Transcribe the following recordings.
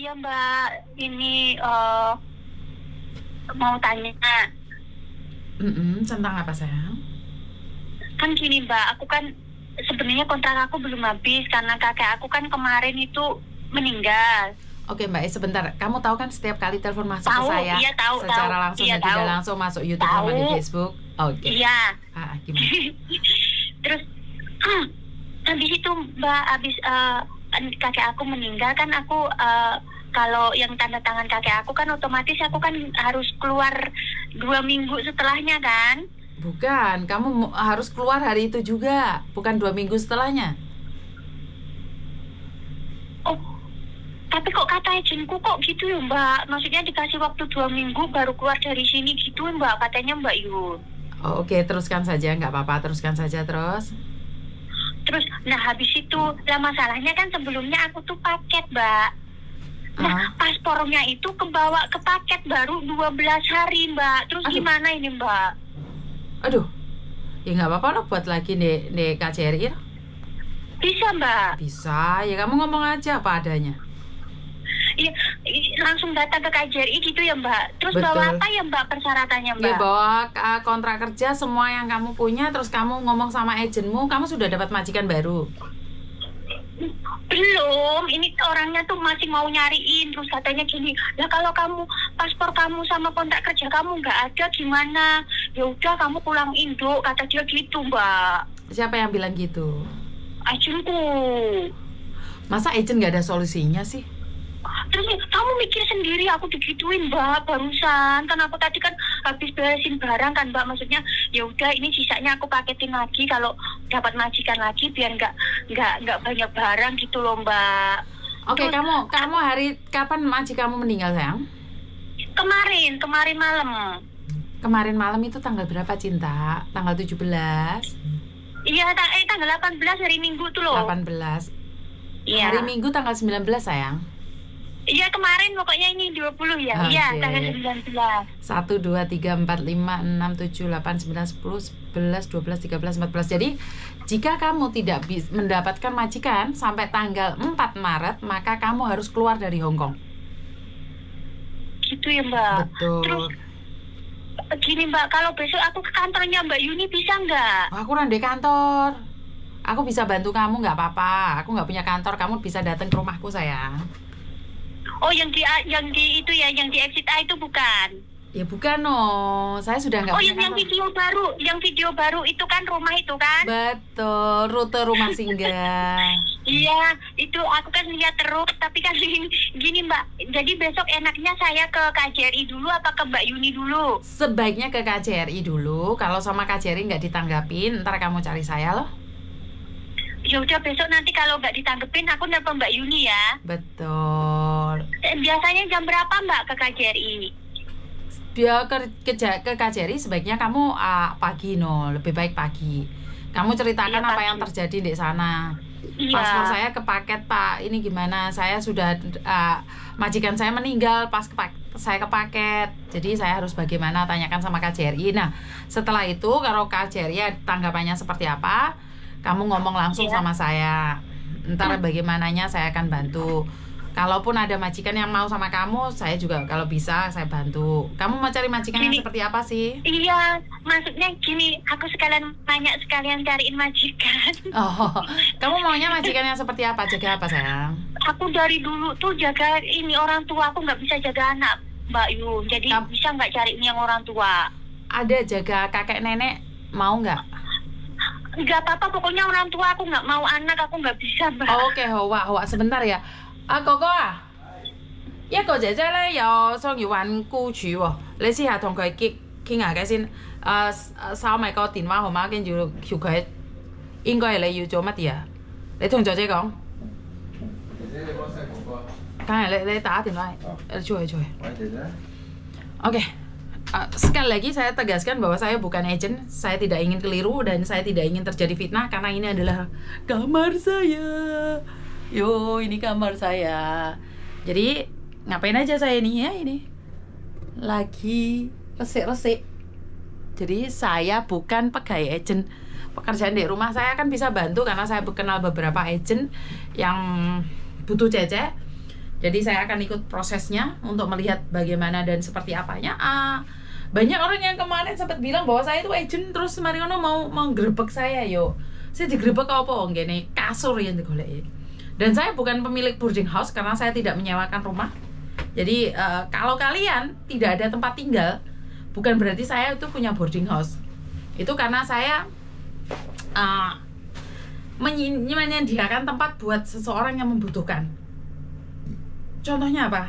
Iya Mbak, ini mau tanya. Tentang apa sayang? Kan gini Mbak, aku kan sebenarnya kontrak aku belum habis karena kakek aku kan kemarin itu meninggal. Oke Mbak, sebentar. Kamu tahu kan setiap kali telepon masuk Tahu, ke saya iya tahu, secara tahu. langsung Iya, dan tidak tahu. langsung masuk YouTube sama di Tahu. Facebook. Oke. Iya. Gimana? Terus habis itu Mbak, habis kakek aku meninggal kan aku kalau yang tanda tangan kakek aku kan otomatis aku kan harus keluar 2 minggu setelahnya kan. Bukan, kamu harus keluar hari itu juga, bukan 2 minggu setelahnya. Oh, tapi kok kata agentku kok gitu ya Mbak? Maksudnya dikasih waktu 2 minggu baru keluar dari sini gitu Mbak, katanya Mbak Yun. Oh, oke, teruskan saja, nggak apa-apa, teruskan saja terus. Terus, nah habis itu, lah masalahnya kan sebelumnya aku tuh paket Mbak. Nah, paspornya itu kebawa ke paket baru 12 hari Mbak. Terus gimana ini Mbak? Aduh, ya nggak apa-apa loh, buat lagi di KJRI. Bisa Mbak? Bisa, ya kamu ngomong aja apa adanya. Iya, langsung datang ke KJRI gitu ya Mbak. Terus Betul. bawa apa ya Mbak persyaratannya Mbak? Ya bawa kontrak kerja semua yang kamu punya, terus kamu ngomong sama agenmu, kamu sudah dapat majikan baru. Belum, ini orangnya tuh masih mau nyariin. Terus katanya gini, ya kalau kamu paspor kamu sama kontrak kerja kamu nggak ada gimana? Ya udah kamu pulang Indo, kata dia gitu Mbak. Siapa yang bilang gitu? Agenku. Masa agent nggak ada solusinya sih? Terus kamu mikir sendiri, aku digituin Mbak barusan. Kan aku tadi kan habis beresin barang kan Mbak. Maksudnya ya udah ini sisanya aku paketin lagi kalau dapat majikan lagi biar nggak banyak barang gitu loh Mbak. Oke, Terus, kamu hari kapan kamu meninggal sayang? Kemarin malam. Kemarin malam itu tanggal berapa Cinta? Tanggal 17? Iya, tanggal 18 hari Minggu tuh loh. 18. Iya. Hari Minggu tanggal 19 sayang. Iya kemarin pokoknya ini 20 ya. Okay. Iya tanggal 19. 1, 2, 3, 4, 5, 6, 7, 8, 9, 10, 11, 12, 13, 14. Jadi jika kamu tidak mendapatkan majikan sampai tanggal 4 Maret, maka kamu harus keluar dari Hong Kong. Gitu ya Mbak. Betul. Terus gini Mbak, kalau besok aku ke kantornya Mbak Yuni bisa nggak? Aku di kantor. Aku bisa bantu kamu, nggak apa-apa. Aku nggak punya kantor, kamu bisa datang ke rumahku sayang. Oh yang di itu ya, yang di Exit A itu bukan? Ya bukan saya sudah nggak punya kantor. Yang video baru itu kan rumah itu kan? Betul, rute rumah singgah. Iya, itu aku kan lihat terus, tapi kan gini Mbak, jadi besok enaknya saya ke KJRI dulu apa ke Mbak Yuni dulu? Sebaiknya ke KJRI dulu, kalau sama KJRI nggak ditanggapin, ntar kamu cari saya loh. Ya udah besok nanti kalau nggak ditanggepin aku nelpon Mbak Yuni ya. Betul. Biasanya jam berapa Mbak ke KJRI? Biar ke KJRI sebaiknya kamu pagi lebih baik pagi. Kamu ceritakan apa yang terjadi di sana. Iya. Paspor saya kepaket Pak, ini gimana? Saya sudah majikan saya meninggal pas saya kepaket. Jadi saya harus bagaimana, tanyakan sama KJRI. Nah, setelah itu kalau KJRI tanggapannya seperti apa, kamu ngomong langsung sama saya. Ntar bagaimananya saya akan bantu. Kalaupun ada majikan yang mau sama kamu, saya juga kalau bisa saya bantu. Kamu mau cari majikan yang seperti apa sih? Iya, maksudnya gini, aku sekalian cariin majikan. Oh, kamu maunya majikan yang seperti apa? Jaga apa sayang? Aku dari dulu tuh jaga ini orang tua, aku nggak bisa jaga anak Mbak Yun. Jadi bisa nggak cariin yang orang tua? Ada jaga kakek nenek, mau nggak? Nggak apa-apa, pokoknya orang tua aku nggak mau, anak aku nggak bisa Mbak. Oke, Hoa sebentar ya. 哥哥啊，一個姐姐咧有想要揾僱主喎，你試下同佢傾下偈先。收埋個電話號碼，跟住叫佢應該係你要做乜嘢啊？你同姐姐講。姐姐，你幫細哥哥。梗係你打電話，出去。喂，姐姐。Oke. Sekali lagi saya tegaskan bahwa saya bukan agent, saya tidak ingin keliru dan saya tidak ingin terjadi fitnah karena ini adalah kamar saya. Yo, ini kamar saya. Jadi ngapain aja saya ini ya ini? Lagi resik-resik. Jadi saya bukan pegawai agent. Pekerjaan di rumah saya kan bisa bantu karena saya kenal beberapa agent yang butuh cecek. Jadi saya akan ikut prosesnya untuk melihat bagaimana dan seperti apanya. Banyak orang yang kemarin sempat bilang bahwa saya itu agent, terus Mariono mau grebek saya. Yo, saya digrebek apa ngene, kasur yang digoleki. Dan saya bukan pemilik boarding house karena saya tidak menyewakan rumah. Jadi kalau kalian tidak ada tempat tinggal, bukan berarti saya itu punya boarding house. Itu karena saya menyediakan tempat buat seseorang yang membutuhkan. Contohnya apa?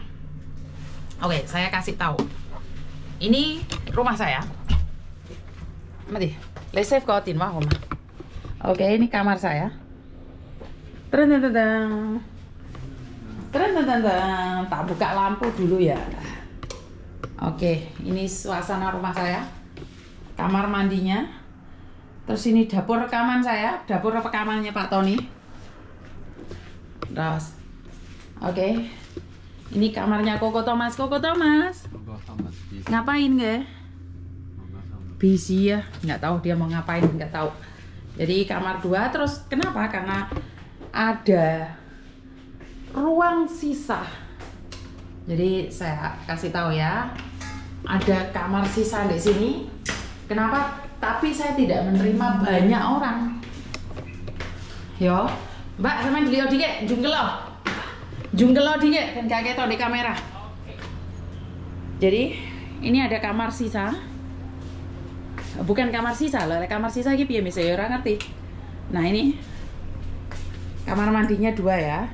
Oke, saya kasih tahu. Ini rumah saya. Mati, let's save kau tinwa rumah. Oke, ini kamar saya. Tak buka lampu dulu ya. Oke, ini suasana rumah saya. Kamar mandinya. Terus ini dapur rekaman saya, dapur rekamannya Pak Tony. Terus, oke. Ini kamarnya Koko Thomas. Ngapain nggak? Busy ya, nggak tahu dia mau ngapain, nggak tahu. Jadi kamar 2, terus kenapa? Karena ada ruang sisa. Jadi saya kasih tahu ya, ada kamar sisa di sini. Kenapa? Tapi saya tidak menerima banyak orang. Yo, Mbak, sama dilihat dikit, Junggelo dikit, kan kakek tau di kamera. Jadi ini ada kamar sisa. Bukan kamar sisa loh, kamar sisa gitu ya misalnya orang ngerti. Nah ini kamar mandinya 2 ya.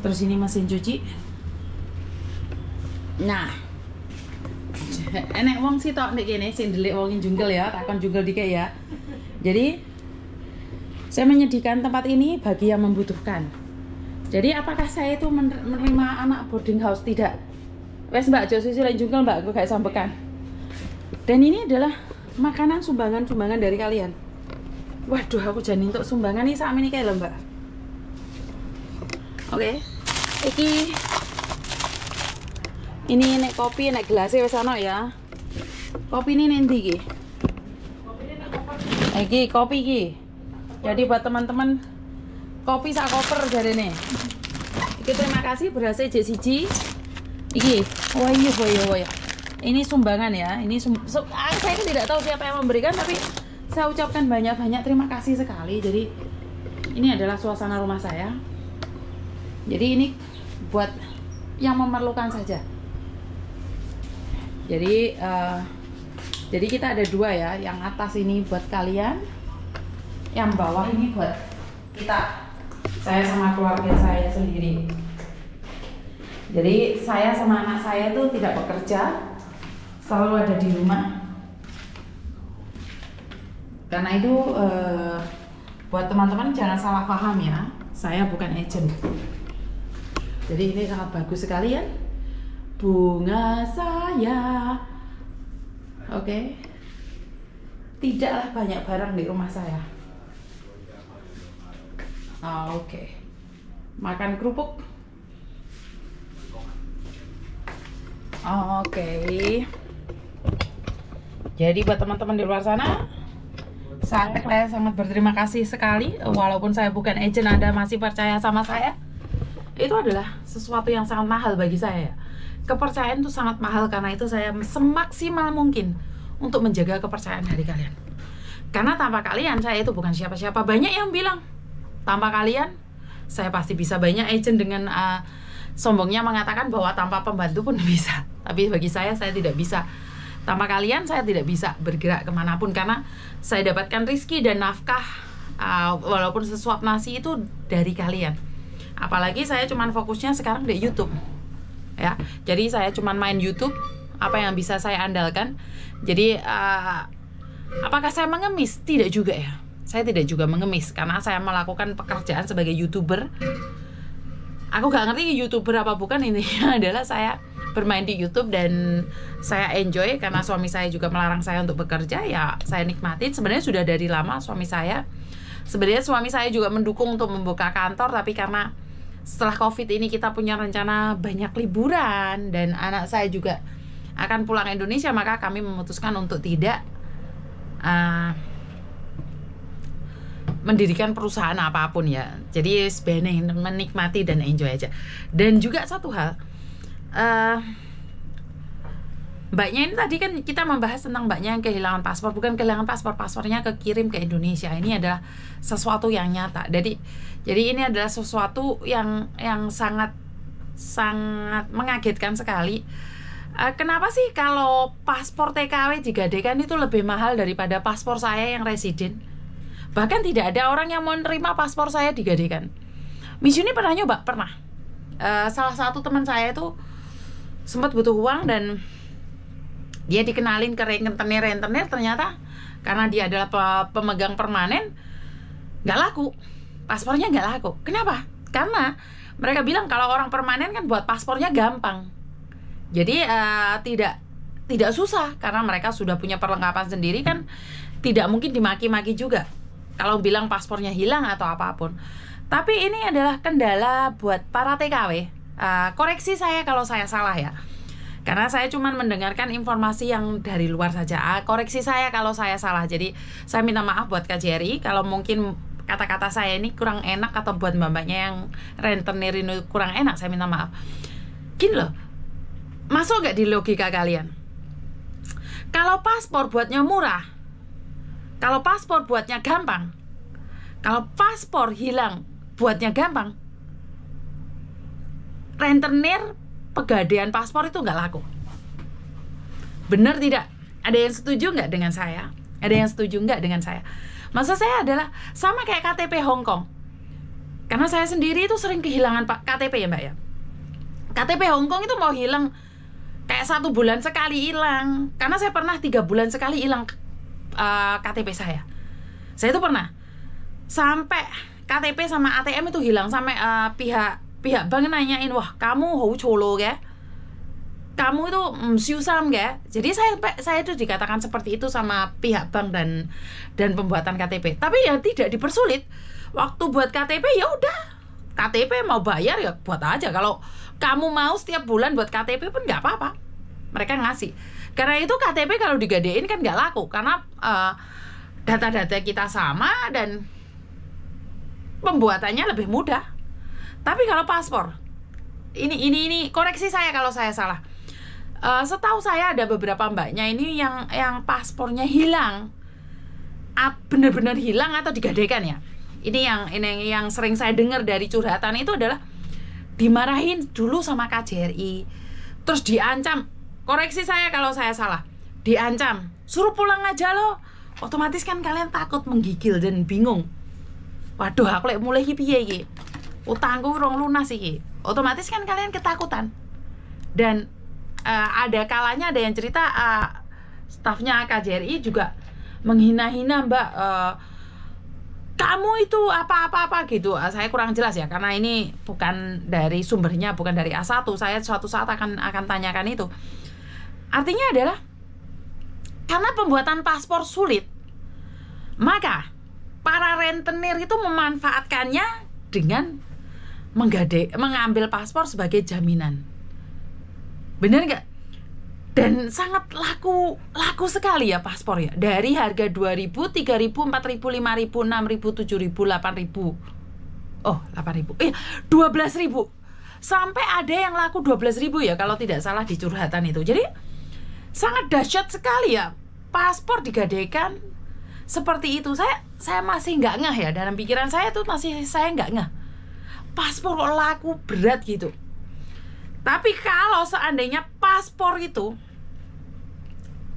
Terus ini mesin cuci. Nah, enek wong sih tok nek kene sing ndelik wong junggel ya, takon junggel dikit ya. Jadi saya menyediakan tempat ini bagi yang membutuhkan. Jadi apakah saya itu menerima anak boarding house? Tidak. Wes Mbak, Josusi lain junggel Mbak, aku gak sambekan. Dan ini adalah makanan sumbangan dari kalian. Waduh, aku jadi untuk sumbangan nih saat ini kayak lho Mbak. Oke. Ini nek kopi, nek gelasnya wis ana ya. Kopi ini nanti iki. Iki kopi iki. Jadi buat teman-teman kopi sak koper jarene. Iki terima kasih berhasil J1. Iki. Oh iya. Ini sumbangan ya. Ini saya tidak tahu siapa yang memberikan, tapi saya ucapkan banyak-banyak terima kasih sekali. Jadi ini adalah suasana rumah saya. Jadi ini buat yang memerlukan saja. Jadi kita ada 2 ya. Yang atas ini buat kalian, yang bawah ini buat kita. Saya sama keluarga saya sendiri. Jadi saya sama anak saya tuh tidak bekerja, selalu ada di rumah. Karena itu buat teman-teman jangan salah paham ya, saya bukan agent. Jadi ini sangat bagus sekali ya, bunga saya. Oke. Tidaklah banyak barang di rumah saya. Oke. Makan kerupuk. Oke. Jadi buat teman-teman di luar sana, saya sangat berterima kasih sekali. Walaupun saya bukan agent, Anda masih percaya sama saya. Itu adalah sesuatu yang sangat mahal bagi saya. Kepercayaan itu sangat mahal, karena itu saya semaksimal mungkin untuk menjaga kepercayaan dari kalian. Karena tanpa kalian saya itu bukan siapa-siapa. Banyak yang bilang tanpa kalian saya pasti bisa. Banyak agent dengan sombongnya mengatakan bahwa tanpa pembantu pun bisa. Tapi bagi saya tidak bisa. Tanpa kalian saya tidak bisa bergerak kemanapun, karena saya dapatkan rezeki dan nafkah walaupun sesuap nasi itu dari kalian. Apalagi saya cuman fokusnya sekarang di YouTube ya. Jadi saya cuman main YouTube, apa yang bisa saya andalkan. Jadi apakah saya mengemis? Tidak juga ya. Saya tidak juga mengemis karena saya melakukan pekerjaan sebagai YouTuber. Aku gak ngerti YouTuber apa bukan, intinya adalah saya bermain di YouTube dan saya enjoy karena suami saya juga melarang saya untuk bekerja, ya saya nikmatin. Sebenarnya sudah dari lama suami saya juga mendukung untuk membuka kantor, tapi karena setelah COVID ini kita punya rencana banyak liburan dan anak saya juga akan pulang Indonesia, maka kami memutuskan untuk tidak mendirikan perusahaan apapun ya. Jadi sebenarnya menikmati dan enjoy aja. Dan juga satu hal, mbaknya ini tadi kan kita membahas tentang mbaknya yang kehilangan paspor. Bukan kehilangan paspor, paspornya kekirim ke Indonesia. Ini adalah sesuatu yang nyata. Jadi ini adalah sesuatu yang sangat mengagetkan sekali. Kenapa sih kalau paspor TKW digadekan itu lebih mahal daripada paspor saya yang residen? Bahkan tidak ada orang yang mau menerima paspor saya digadekan. Miss Yuni pernah nyoba? Pernah. Salah satu teman saya itu sempat butuh uang dan dia dikenalin ke rentenir, ternyata karena dia adalah pemegang permanen, nggak laku. Paspornya nggak laku. Kenapa? Karena mereka bilang kalau orang permanen kan buat paspornya gampang. Jadi tidak susah karena mereka sudah punya perlengkapan sendiri kan, tidak mungkin dimaki-maki juga kalau bilang paspornya hilang atau apapun. Tapi ini adalah kendala buat para TKW. Koreksi saya kalau saya salah ya, karena saya cuma mendengarkan informasi yang dari luar saja. Koreksi saya kalau saya salah. Jadi saya minta maaf buat KJRI kalau mungkin kata-kata saya ini kurang enak atau buat mbak-mbaknya yang rentenir ini kurang enak, saya minta maaf. Gini loh, masuk gak di logika kalian? Kalau paspor buatnya murah, kalau paspor buatnya gampang, kalau paspor hilang buatnya gampang, rentenir pegadaian paspor itu nggak laku. Benar tidak? Ada yang setuju nggak dengan saya? Ada yang setuju nggak dengan saya? Maksud saya adalah sama kayak KTP Hong Kong. Karena saya sendiri itu sering kehilangan KTP ya mbak ya. KTP Hong Kong itu mau hilang kayak 1 bulan sekali hilang. Karena saya pernah 3 bulan sekali hilang KTP saya. Saya itu pernah sampai KTP sama ATM itu hilang, sampai pihak bank nanyain, wah kamu hou colo ya, kamu itu siusam ya. Jadi saya itu dikatakan seperti itu sama pihak bank dan pembuatan KTP. Tapi ya tidak dipersulit. Waktu buat KTP ya udah, KTP mau bayar ya buat aja. Kalau kamu mau setiap bulan buat KTP pun nggak apa-apa, mereka ngasih. Karena itu KTP kalau digadein kan nggak laku, karena data-data kita sama dan pembuatannya lebih mudah. Tapi kalau paspor, ini koreksi saya kalau saya salah. Setahu saya ada beberapa mbaknya ini yang paspornya hilang, benar-benar hilang atau digadaikan ya. Ini yang sering saya dengar dari curhatan itu adalah dimarahin dulu sama KJRI, terus diancam. Koreksi saya kalau saya salah, diancam suruh pulang aja loh. Otomatis kan kalian takut, menggigil dan bingung. Waduh, aku lek mulai piye iki? Utangku urung lunas iki. Otomatis kan kalian ketakutan. Dan ada kalanya ada yang cerita stafnya KJRI juga menghina-hina mbak, kamu itu apa-apa gitu. Saya kurang jelas ya, karena ini bukan dari sumbernya, bukan dari A1. Saya suatu saat akan tanyakan itu. Artinya adalah karena pembuatan paspor sulit, maka para rentenir itu memanfaatkannya dengan mengambil paspor sebagai jaminan. Benar nggak? Dan sangat laku sekali ya paspor ya. Dari harga 2.000, 3.000, 4.000, 5.000, 6.000, 7.000, 8.000. Oh, 8.000. 12.000. Sampai ada yang laku 12.000 ya kalau tidak salah di curhatan itu. Jadi sangat dahsyat sekali ya paspor digadaikan seperti itu. Saya masih nggak ngeh ya, dalam pikiran saya tuh saya nggak ngeh. Paspor kok laku berat gitu. Tapi kalau seandainya paspor itu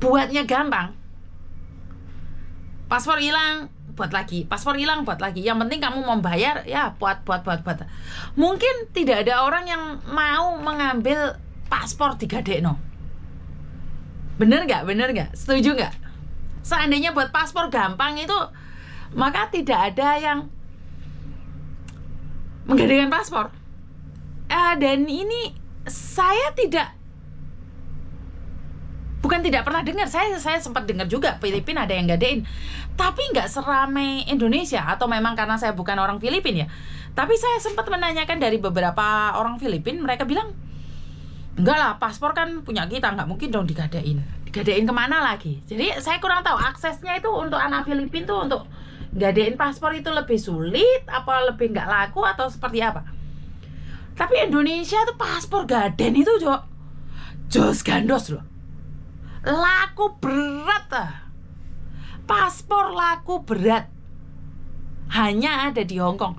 buatnya gampang, paspor hilang buat lagi, paspor hilang buat lagi. Yang penting kamu mau bayar ya buat. Mungkin tidak ada orang yang mau mengambil paspor digadekno. Bener nggak? Setuju nggak? Seandainya buat paspor gampang itu, maka tidak ada yang menggadaikan paspor. Dan ini saya bukan tidak pernah dengar. Saya sempat dengar juga Filipina ada yang gadein, tapi nggak seramai Indonesia. Atau memang karena saya bukan orang Filipina ya. Tapi saya sempat menanyakan dari beberapa orang Filipina, mereka bilang enggak lah, paspor kan punya kita, nggak mungkin dong digadein kemana lagi. Jadi saya kurang tahu aksesnya itu untuk anak Filipina tuh untuk Gadein paspor itu lebih sulit, apa lebih nggak laku, atau seperti apa? Tapi Indonesia tuh paspor gaden itu jos gandos loh. Laku berat paspor laku berat. Hanya ada di Hong Kong.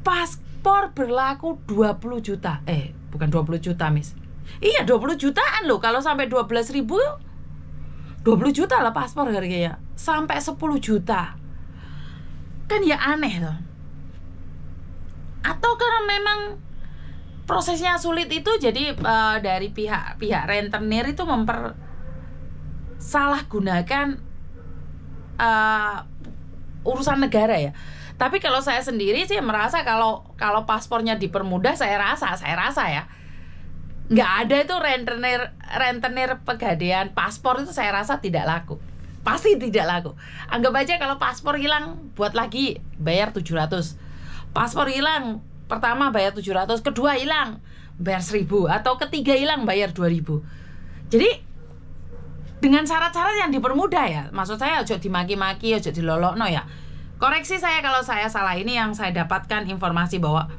Paspor berlaku 20 juta. Bukan 20 juta, Miss. Iya, 20 jutaan loh. Kalau sampai 12.000, 20 juta lah paspor harganya. Sampai 10 juta. Kan ya aneh loh. Atau karena memang prosesnya sulit itu, jadi dari pihak rentenir itu salah gunakan urusan negara ya. Tapi kalau saya sendiri sih merasa kalau paspornya dipermudah, saya rasa ya nggak ada itu rentenir pegadaian paspor itu, saya rasa tidak laku, pasti tidak laku. Anggap aja kalau paspor hilang, buat lagi bayar 700. Paspor hilang pertama bayar 700, kedua hilang bayar 1.000, atau ketiga hilang bayar 2.000. Jadi dengan syarat-syarat yang dipermudah ya. Maksud saya ojo dimaki-maki, ojo dilolokno ya. Koreksi saya kalau saya salah. Ini yang saya dapatkan informasi bahwa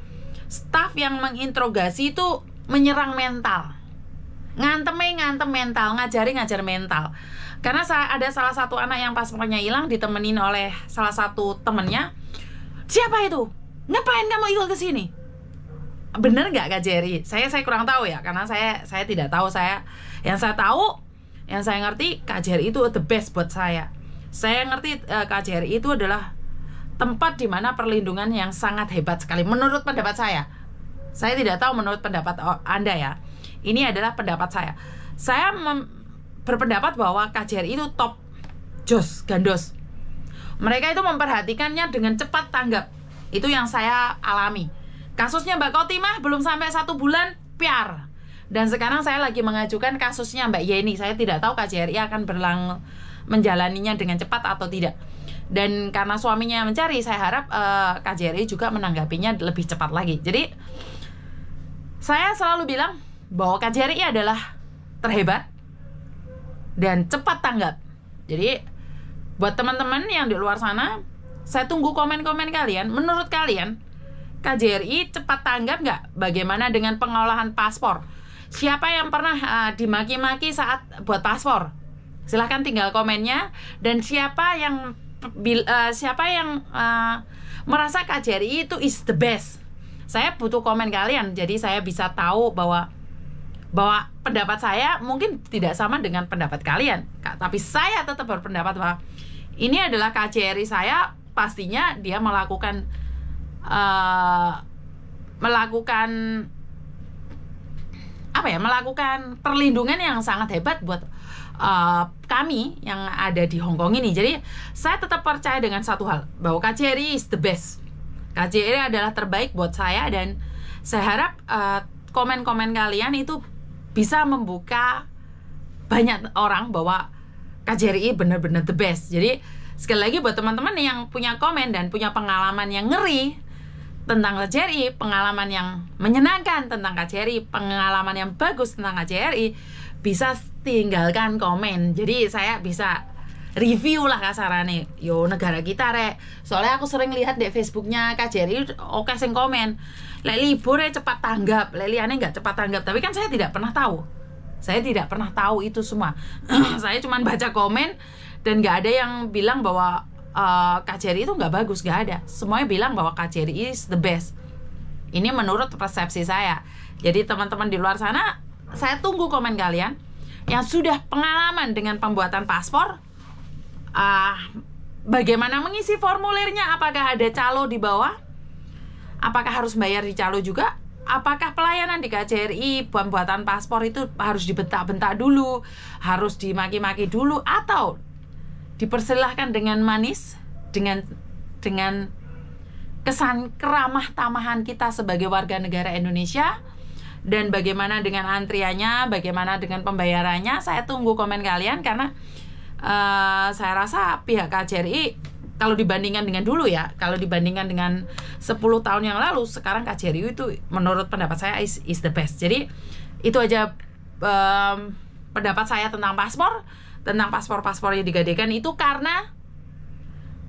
staf yang menginterogasi itu menyerang mental. Ngantem mental, ngajar mental. Karena ada salah satu anak yang paspornya hilang, ditemenin oleh salah satu temennya. Siapa itu? Ngapain kamu ikut ke sini? Bener nggak Kak Jerry? Saya kurang tahu ya, karena saya tidak tahu. Yang saya ngerti Kak Jerry itu the best buat saya. Saya ngerti Kak Jerry itu adalah tempat di mana perlindungan yang sangat hebat sekali menurut pendapat saya. Saya tidak tahu menurut pendapat Anda ya. Ini adalah pendapat saya. Saya berpendapat bahwa Kak Jerry itu top jos gandos. Mereka itu memperhatikannya dengan cepat tanggap. Itu yang saya alami. Kasusnya Mbak Kotimah belum sampai 1 bulan piar. Dan sekarang saya lagi mengajukan kasusnya Mbak Yeni. Saya tidak tahu KJRI akan menjalaninya dengan cepat atau tidak. Dan karena suaminya mencari, saya harap KJRI juga menanggapinya lebih cepat lagi. Jadi saya selalu bilang bahwa KJRI adalah terhebat dan cepat tanggap. Jadi buat teman-teman yang di luar sana, saya tunggu komen-komen kalian. Menurut kalian, KJRI cepat tanggap nggak? Bagaimana dengan pengolahan paspor? Siapa yang pernah dimaki-maki saat buat paspor? Silahkan tinggal komennya. Dan siapa yang merasa KJRI itu is the best? Saya butuh komen kalian. Jadi saya bisa tahu bahwa pendapat saya mungkin tidak sama dengan pendapat kalian. Tapi saya tetap berpendapat bahwa ini adalah KJRI saya. Pastinya dia melakukan perlindungan yang sangat hebat buat kami yang ada di Hong Kong ini. Jadi saya tetap percaya dengan satu hal, bahwa KJRI is the best. KJRI adalah terbaik buat saya, dan saya harap komen-komen kalian itu bisa membuka banyak orang bahwa KJRI benar-benar the best. Jadi sekali lagi buat teman-teman yang punya komen dan punya pengalaman yang ngeri tentang KJRI, pengalaman yang menyenangkan tentang KJRI, pengalaman yang bagus tentang KJRI, bisa tinggalkan komen. Jadi saya bisa review lah kasarane. Yo negara kita rek. Soalnya aku sering lihat di Facebooknya KJRI oke sing komen. Lek libur cepat tanggap, lek liane nggak cepat tanggap. Tapi kan saya tidak pernah tahu. Saya tidak pernah tahu itu semua. Saya cuma baca komen dan nggak ada yang bilang bahwa KJRI itu nggak bagus, nggak ada. Semuanya bilang bahwa KJRI is the best. Ini menurut persepsi saya. Jadi teman-teman di luar sana, saya tunggu komen kalian yang sudah pengalaman dengan pembuatan paspor. Bagaimana mengisi formulirnya? Apakah ada calo di bawah? Apakah harus bayar di calo juga? Apakah pelayanan di KJRI pembuatan paspor itu harus dibentak-bentak dulu, harus dimaki-maki dulu, atau dipersilahkan dengan manis, dengan kesan keramah tamahan kita sebagai warga negara Indonesia? Dan bagaimana dengan antriannya, bagaimana dengan pembayarannya? Saya tunggu komen kalian, karena saya rasa pihak KJRI, kalau dibandingkan dengan dulu ya, kalau dibandingkan dengan 10 tahun yang lalu, sekarang KJRI itu menurut pendapat saya is the best. Jadi itu aja pendapat saya tentang paspor yang digadaikan itu, karena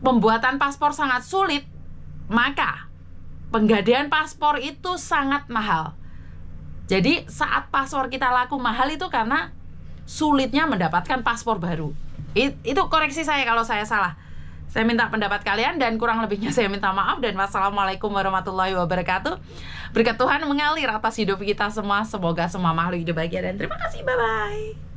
pembuatan paspor sangat sulit, maka penggadaian paspor itu sangat mahal. Jadi saat paspor kita laku mahal itu karena sulitnya mendapatkan paspor baru. Itu koreksi saya kalau saya salah. Saya minta pendapat kalian, dan kurang lebihnya saya minta maaf, dan wassalamualaikum warahmatullahi wabarakatuh. Berkat Tuhan mengalir atas hidup kita semua. Semoga semua makhluk hidup bahagia, dan terima kasih. Bye-bye.